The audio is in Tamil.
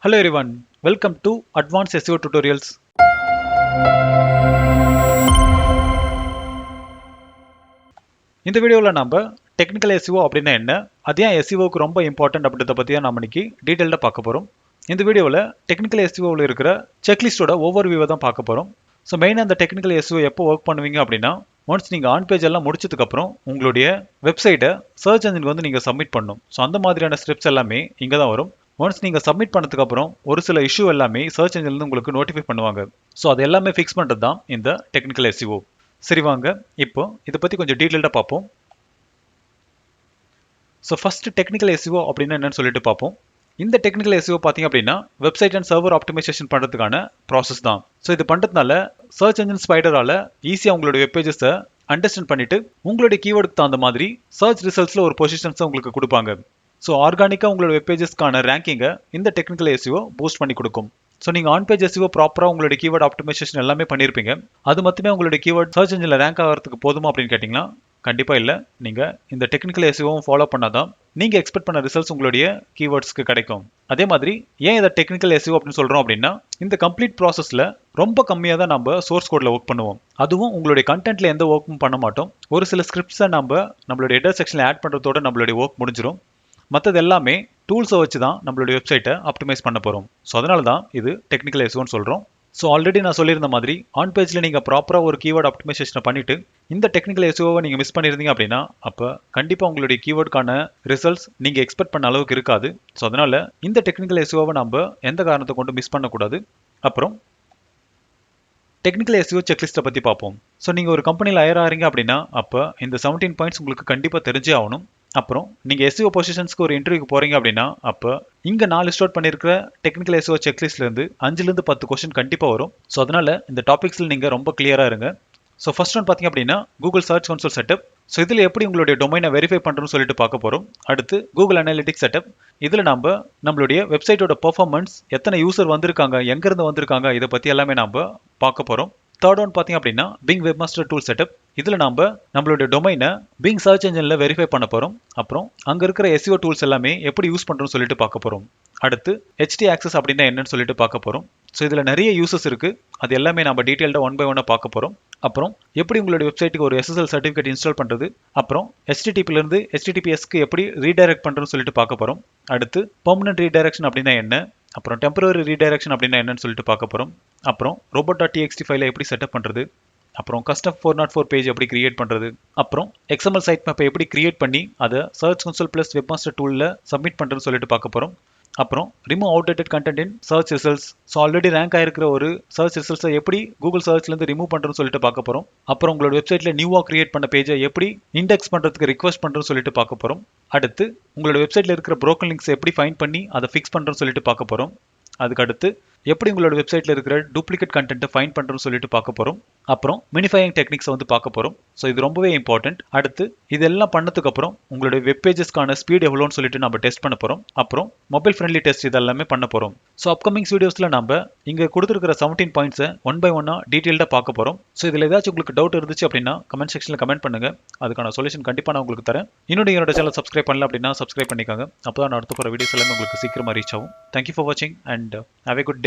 Hello everyone, welcome to Advanced SEO Tutorials. இந்த வீடியோவில் நம்ம டெக்னிக்கல் SEO அப்படின்னா என்ன, அது ஏன் SEOக்கு ரொம்ப இம்பார்ட்டன்ட் அப்படின்றத பற்றி தான் நம்ம இன்னைக்கு டீட்டெயில்டாக பார்க்க போகிறோம். இந்த வீடியோவில் டெக்னிக்கல் SEOவில் இருக்கிற செக்லிஸ்டோட ஓவர்வியூவை தான் பார்க்க போகிறோம். ஸோ மெயினாக அந்த டெக்னிக்கல் SEO எப்போ ஒர்க் பண்ணுவீங்க அப்படின்னா, ஒன்ஸ் நீங்கள் ஆன் பேஜ் எல்லாம் முடிச்சதுக்கப்புறம் உங்களுடைய வெப்சைட்டை சர்ச் என்ஜினுக்கு வந்து நீங்கள் சப்மிட் பண்ணணும். ஸோ அந்த மாதிரியான ஸ்டெப்ஸ் எல்லாமே இங்கே தான் வரும். ஒன்ஸ் நீங்கள் சப்மிட் பண்ணதுக்கு அப்புறம் ஒரு சில இஷ்யூ எல்லாமே சர்ச் என்ஜின்லேருந்து உங்களுக்கு நோட்டிஃபை பண்ணுவாங்க. ஸோ அது எல்லாமே ஃபிக்ஸ் பண்ணுறது தான் இந்த டெக்னிக்கல் SEO. சரி வாங்க இப்போ இதை பற்றி கொஞ்சம் டீட்டெயில்டாக பார்ப்போம். ஸோ ஃபர்ஸ்ட் டெக்னிக்கல் SEO அப்படின்னா என்னன்னு சொல்லிட்டு பார்ப்போம். இந்த டெக்னிக்கல் SEO பார்த்தீங்க அப்படின்னா வெப்சைட் அண்ட் சர்வர் ஆப்டிமைசேஷன் பண்ணுறதுக்கான ப்ராசஸ் தான். ஸோ இது பண்ணுறதுனால சர்ச் என்ஜின் ஸ்பைடரால் ஈஸியாக உங்களுடைய வெப் பேஜஸை அண்டர்ஸ்டாண்ட் பண்ணிட்டு உங்களுடைய கீவேர்டுக்கு தகுந்த மாதிரி சர்ச் ரிசல்ட்ஸில் ஒரு பொசிஷன்ஸை உங்களுக்கு கொடுப்பாங்க. ஸோ ஆர்கானிக்காக உங்களோட வெப் பேஜஸ்க்கான ரேங்கிங்கை இந்த டெக்னிக்கல் SEO பூஸ்ட் பண்ணி கொடுக்கும். ஸோ நீங்கள் ஆன் பேஜ் SEO ப்ராப்பராக உங்களுடைய கீவேர்ட் ஆப்டிமைசேஷன் எல்லாமே பண்ணியிருப்பீங்க. அது மட்டுமே உங்களுடைய கீவேர்ட் சர்ச் என்ஜினில் ரேங்க் ஆகிறதுக்கு போதுமா அப்படின்னு கேட்டிங்கன்னா கண்டிப்பாக இல்லை. நீங்கள் இந்த டெக்னிக்கல் SEOவும் ஃபாலோ பண்ணாதான் நீங்கள் எக்ஸ்பெக்ட் பண்ண ரிசல்ட்ஸ் உங்களுடைய கீவேர்ட்ஸ்க்கு கிடைக்கும். அதே மாதிரி ஏன் இதை டெக்னிக்கல் SEO அப்படின்னு சொல்கிறோம் அப்படின்னா, இந்த கம்ப்ளீட் ப்ராசஸில் ரொம்ப கம்மியாக தான் நம்ம சோர்ஸ் கோடில் ஒர்க் பண்ணுவோம். அதுவும் உங்களுடைய கண்டென்ட்டில் எந்த ஒர்க்கும் பண்ண மாட்டோம். ஒரு சில ஸ்கிரிப்ட்ஸை நம்மளுடைய ஹெடர் செக்ஷனில் ஆட் பண்ணுறதோட நம்மளுடைய ஒர்க் முடிஞ்சிடும். மற்றது எல்லாமே டூல்ஸை வச்சு தான் நம்மளுடைய வெப்சைட்டை ஆப்டிமைஸ் பண்ண போகிறோம். ஸோ அதனால தான் இது டெக்னிக்கல் SEOன்னு சொல்கிறோம். ஸோ ஆல்ரெடி நான் சொல்லியிருந்த மாதிரி ஆன் பேஜில் நீங்கள் ப்ராப்பராக ஒரு கீவேர்ட் ஆப்டிமைசேஷனை பண்ணிவிட்டு இந்த டெக்னிக்கல் SEOவை நீங்கள் மிஸ் பண்ணியிருந்தீங்க அப்படின்னா அப்போ கண்டிப்பாக உங்களுடைய கீவேர்டுக்கான ரிசல்ட்ஸ் நீங்கள் எக்ஸ்பெக்ட் பண்ண அளவுக்கு இருக்காது. ஸோ அதனால் இந்த டெக்னிக்கல் SEOவை நம்ம எந்த காரணத்தை கொண்டு மிஸ் பண்ணக்கூடாது. அப்புறம் டெக்னிக்கல் SEO செக்லிஸ்ட்டை பற்றி பார்ப்போம். ஸோ நீங்கள் ஒரு கம்பெனியில் ஹையர் ஆகிறீங்க அப்படின்னா அப்போ இந்த 17 பாயிண்ட்ஸ் உங்களுக்கு கண்டிப்பாக தெரிஞ்சே ஆகணும். அப்புறம் நீங்கள் SEO பொசிஷன்ஸ்க்கு ஒரு இன்டர்வியூக்கு போகிறீங்க அப்படின்னா அப்போ இங்கே 4 ஸ்டார்ட் பண்ணியிருக்கிற டெக்னிக்கல் SEO செக்லிஸ்ட்லேருந்து 5லேருந்து 10 கொஸ்டின் கண்டிப்பாக வரும். ஸோ அதனால் இந்த டாபிக்ஸில் நீங்கள் ரொம்ப கிளியராக இருங்க. ஸோ ஃபர்ஸ்ட் ஒன் பார்த்தீங்க அப்படின்னா Google search console setup. So இதில் எப்படி உங்களுடைய டொமைனை வெரிஃபை பண்ணுறோன்னு சொல்லிட்டு பார்க்க போகிறோம். அடுத்து கூகுள் அனாலிட்டிக்ஸ் செட்டப். இதில் நம்மளுடைய வெப்சைட்டோட பெர்ஃபார்மன்ஸ், எத்தனை யூசர் வந்திருக்காங்க, எங்கேருந்து வந்திருக்காங்க, இதை பற்றி எல்லாமே நம்ம பார்க்க போகிறோம். தேர்ட் ஒன் பார்த்தீங்க அப்படின்னா பிங் வெப்மாஸ்டர் டூல் செட்டப். இதில் நம்மளுடைய டொமைனை பிங் சர்ச் என்ஜினில் வெரிஃபை பண்ண போகிறோம். அப்புறம் அங்கே இருக்கிற SEO டூல்ஸ் எல்லாமே எப்படி யூஸ் பண்ணுறோன்னு சொல்லிட்டு பார்க்க போகிறோம். அடுத்து HT ஆக்சஸ் அப்படின்னா என்னன்னு சொல்லிட்டு பார்க்க போகிறோம். ஸோ இதில் நிறைய யூசஸ் இருக்குது, அது எல்லாமே நம்ம டீட்டெயில்டாக 1 by 1 பார்க்க போகிறோம். அப்புறம் எப்படி உங்களுடைய வெப்சைட்டுக்கு ஒரு SSL சர்டிஃபிகேட் இன்ஸ்டால் பண்ணுறது, அப்புறம் HTTPலேருந்து HTTPSக்கு எப்படி ரீடைரக்ட் பண்ணுறதுன்னு சொல்லிட்டு பார்க்க போகிறோம். அடுத்து பெர்மனன்ட் ரீடைரக்ஷன் அப்படின்னா என்ன, அப்புறம் டெம்பரரி ரீடைரக்ஷன் அப்படின்னா என்னன்னு சொல்லிட்டு பார்க்க போகிறோம். அப்புறம் robot.txt ஃபைலை எப்படி செட்டப் பண்ணுறது, அப்புறம் கஸ்டம் 404 பேஜ் எப்படி கிரியேட் பண்ணுறது, அப்புறம் XML சைட் மேப்பை எப்படி கிரியேட் பண்ணி அதை சர்ச் கன்சோல் ப்ளஸ் வெப்மாஸ்டர் டூலில் சப்மிட் பண்ணுறதுன்னு சொல்லிட்டு பார்க்க போகிறோம். அப்புறம் remove outdated content in search results. So already rank ஆயிருக்கிற ஒரு சர்ச் ரிசல்ட்ஸை எப்படி கூகுள் சர்ச்லேருந்து ரிமூவ் பண்ணுறதுன்னு சொல்லிட்டு பார்க்க போகிறோம். அப்புறம் உங்களோட வெப்சைட்டில் நியூவாக கிரியேட் பண்ண பேஜை எப்படி இண்டெக்ஸ் பண்ணுறதுக்கு ரிக்வெஸ்ட் பண்ணுறதுன்னு சொல்லிட்டு பார்க்க போகிறோம். அடுத்து உங்களோட வெப்சைட்டில் இருக்கிற ப்ரோக்கன் லிங்க்ஸ் எப்படி ஃபைண்ட் பண்ணி அதை ஃபிக்ஸ் பண்ணுறதுன்னு சொல்லிட்டு பார்க்க போகிறோம். அதுக்கு அடுத்து எப்படி உங்களோட வெப்சைட்டில் இருக்கிற டூப்ளிகேட் கண்டென்ட்டை ஃபைண்ட் பண்ணுறதுன்னு சொல்லிட்டு பார்க்க போகிறோம். அப்புறம் மினிஃபையிங் டெக்னிக்ஸை வந்து பார்க்க போகிறோம். ஸோ இது ரொம்பவே இம்பார்ட்டன்ட். அடுத்து இதெல்லாம் பண்ணதுக்கப்புறம் உங்களுடைய வெப் பேஜஸ்க்கான ஸ்பீட் எவ்வளோன்னு சொல்லிட்டு நம்ம டெஸ்ட் பண்ண போகிறோம். அப்புறம் மொபைல் ஃப்ரெண்ட்லி டெஸ்ட் இதெல்லாமே பண்ண போகிறோம். ஸோ அப்கமிங்ஸ் வீடியோஸில் நம்ம இங்கே கொடுத்துருக்கிற 17 பாயிண்ட்ஸை 1 by 1 டீட்டெயில்டாக பார்க்க போகிறோம். ஸோ இதில் ஏதாச்சும் உங்களுக்கு டவுட் இருந்துச்சு அப்படின்னா கமெண்ட் செக்ஷனில் கமெண்ட் பண்ணுங்கள், அதுக்கான சொல்யூஷன் கண்டிப்பாக நான் உங்களுக்கு தரேன். இன்னும் என்னோட சேனல் சப்ஸ்கிரைப் பண்ணல அப்படின்னா சப்ஸ்கிரைப் பண்ணிக்காங்க. அப்போ தான் நான் அடுத்த போகிற வீடியோஸ் எல்லாமே உங்களுக்கு சீக்கிரமாக ரீச் ஆகும். தேங்க்யூ ஃபார் வாட்சிங் and have a good day.